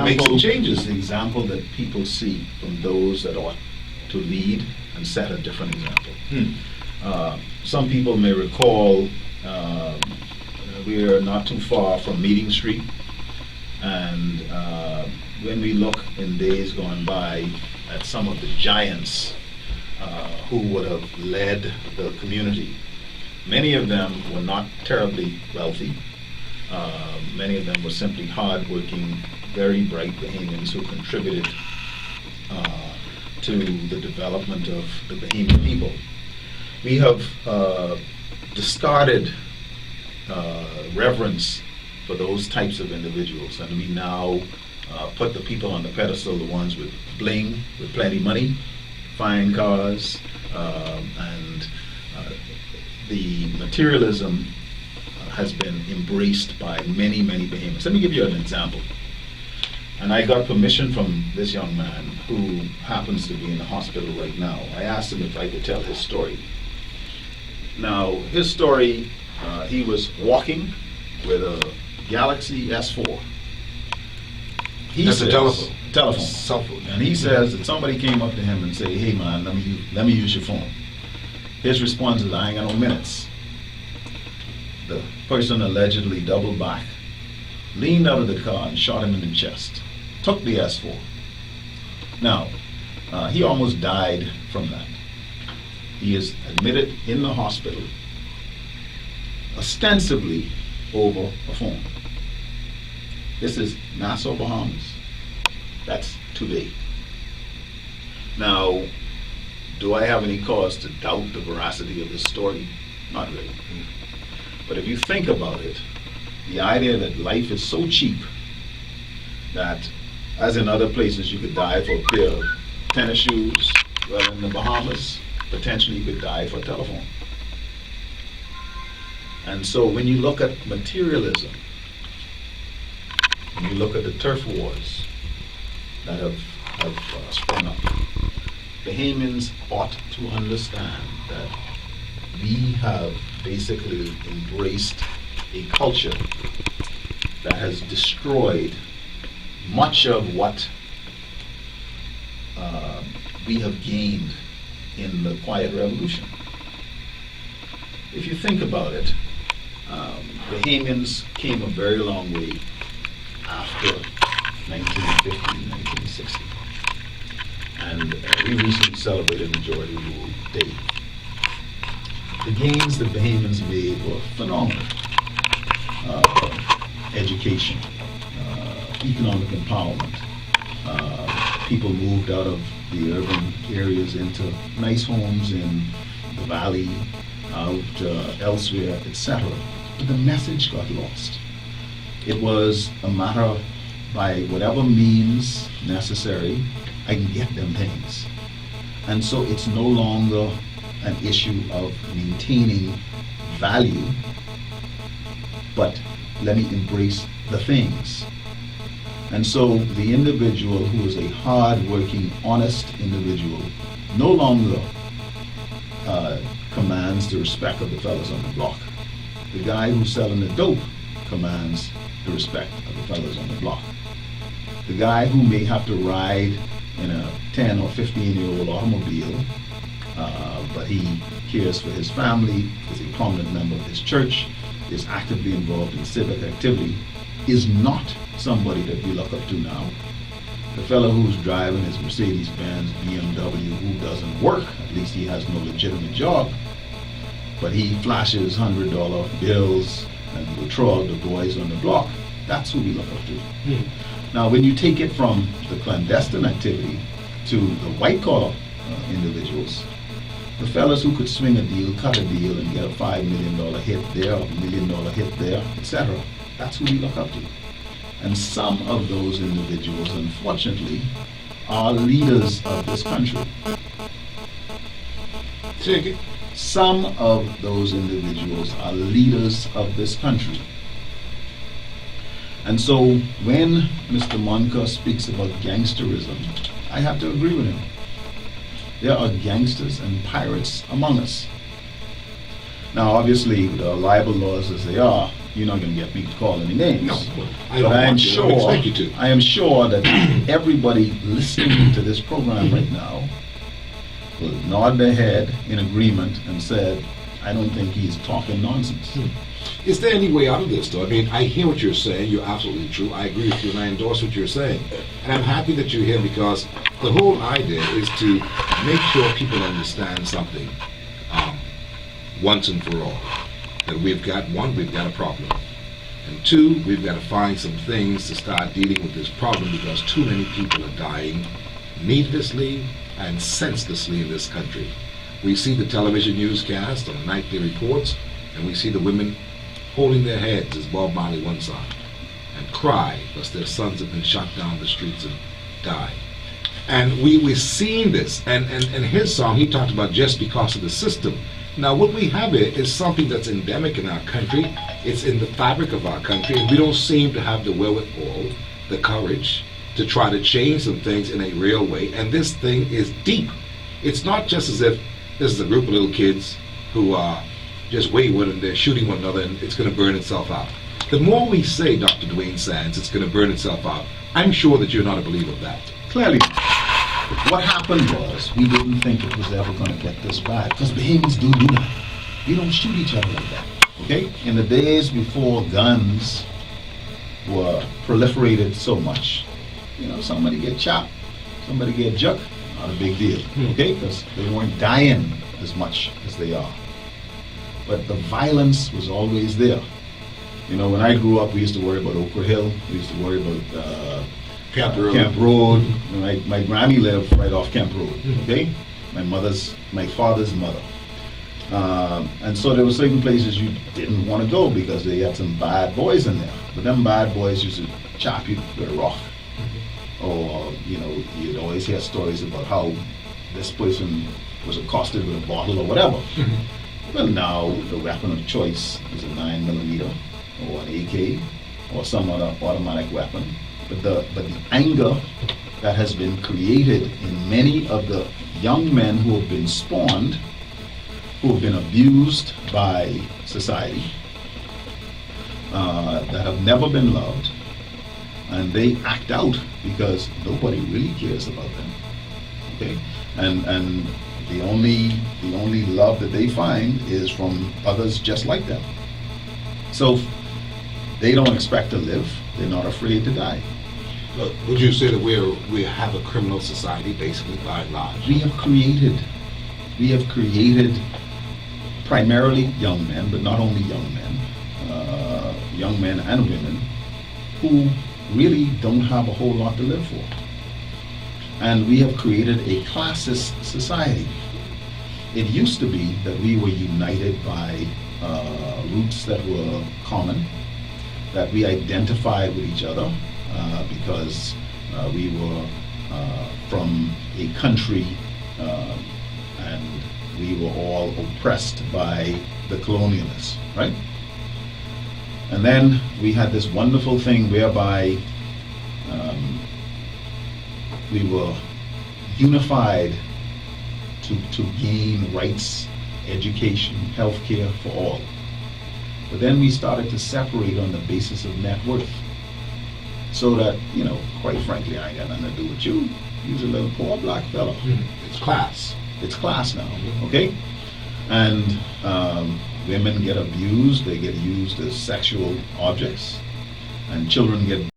make some changes. The example that people see from those that ought to lead and set a different example. Some people may recall we're not too far from Meeting Street, and when we look in days gone by at some of the giants who would have led the community, many of them were not terribly wealthy. Many of them were simply hard-working, very bright Bahamians who contributed to the development of the Bahamian people. We have discarded reverence for those types of individuals, and we now put the people on the pedestal, the ones with bling, with plenty money, fine cars, and the materialism has been embraced by many, many Bahamians. Let me give you an example. And I got permission from this young man who happens to be in the hospital right now. I asked him if I could tell his story. Now, his story, he was walking with a Galaxy S4. That's a telephone. Telephone. Cell phone. And he says that somebody came up to him and said, "Hey man, let me use your phone." His response is, "I ain't got no minutes." The person allegedly doubled back, leaned out of the car and shot him in the chest. Took the S4. Now, he almost died from that. He is admitted in the hospital, ostensibly over a phone. This is Nassau, Bahamas. That's today. Now, do I have any cause to doubt the veracity of this story? Not really. But if you think about it, the idea that life is so cheap that, as in other places, you could die for a pair of tennis shoes, well, in the Bahamas, potentially you could die for a telephone. And so when you look at materialism, when you look at the turf wars that have sprung up, Bahamians ought to understand that we have basically embraced a culture that has destroyed much of what we have gained in the Quiet Revolution. If you think about it, Bahamians came a very long way after 1950, 1960. And we recently celebrated Majority Rule Day. The gains that Bahamians made were phenomenal. Education, economic empowerment. People moved out of the urban areas into nice homes in the valley, out elsewhere, etc. But the message got lost. It was a matter, by whatever means necessary, I can get them things. And so it's no longer an issue of maintaining value, but let me embrace the things. And so the individual who is a hard-working, honest individual no longer commands the respect of the fellas on the block. The guy who's selling the dope commands the respect of the fellas on the block. The guy who may have to ride in a 10 or 15-year-old automobile, but he cares for his family, is a prominent member of his church, is actively involved in civic activity, is not somebody that we look up to now. The fellow who's driving his Mercedes-Benz, BMW, who doesn't work, at least he has no legitimate job, but he flashes $100 bills and will throw out the boys on the block. That's who we look up to. Now, when you take it from the clandestine activity to the white-collar individuals, the fellas who could swing a deal, cut a deal, and get a $5 million hit there, a $1 million hit there, etc., that's who we look up to. And some of those individuals, unfortunately, are leaders of this country. Take it. Some of those individuals are leaders of this country. And so when Mr. Monka speaks about gangsterism, I have to agree with him. There are gangsters and pirates among us. Now, obviously, with our libel laws as they are, you're not going to get me to call any names. No, I but don't I am want to. I don't sure, expect you to. I am sure that everybody listening to this program right now will nod their head in agreement and said, I don't think he's talking nonsense. Is there any way out of this, though? I mean, I hear what you're saying. You're absolutely true. I agree with you, and I endorse what you're saying. And I'm happy that you're here because the whole idea is to make sure people understand something once and for all. That we've got a problem. And two, we've got to find some things to start dealing with this problem because too many people are dying needlessly and senselessly in this country. We see the television newscast on the nightly reports, and we see the women holding their heads, as Bob Marley once sung, and cry because their sons have been shot down the streets and died. And we're seeing this. And in his song, he talked about just because of the system. Now, what we have here is something that's endemic in our country. It's in the fabric of our country, and we don't seem to have the wherewithal, the courage, to try to change some things in a real way. And this thing is deep. It's not just as if this is a group of little kids who are just wayward and they're shooting one another and it's going to burn itself out. The more we say, Dr.Duane Sands, it's going to burn itself out, I'm sure that you're not a believer of that. Clearly, what happened was we didn't think it was ever going to get this bad because Bahamians do that. We don't shoot each other like that. Okay? In the days before guns were proliferated so much, somebody get chopped, somebody get jucked, not a big deal. Okay? Because they weren't dying as much as they are. But the violence was always there. When I grew up, we used to worry about Okra Hill. We used to worry about Camp Road. My Grammy lived right off Camp Road. Okay, my father's mother. And so there were certain places you didn't want to go because they had some bad boys in there. But them bad boys used to chop you with a rock. Or you'd always hear stories about how this person was accosted with a bottle or whatever. Well, now the weapon of choice is a 9mm or an AK or some other automatic weapon. But the anger that has been created in many of the young men who have been spawned, who have been abused by society, that have never been loved, and they act out because nobody really cares about them. Okay, and the only love that they find is from others just like them. So they don't expect to live. They're not afraid to die. Would you say that we have a criminal society, basically, by and large? We have created primarily young men, but not only young men and women, who really don't have a whole lot to live for. And we have created a classist society. It used to be that we were united by roots that were common, that we identified with each other because we were from a country and we were all oppressed by the colonialists, right? And then we had this wonderful thing whereby we were unified to gain rights, education, healthcare for all. But then we started to separate on the basis of net worth. So that, quite frankly, I ain't got nothing to do with you. You're a little poor black fella. It's class. It's class now, okay? And women get abused, they get used as sexual objects, and children get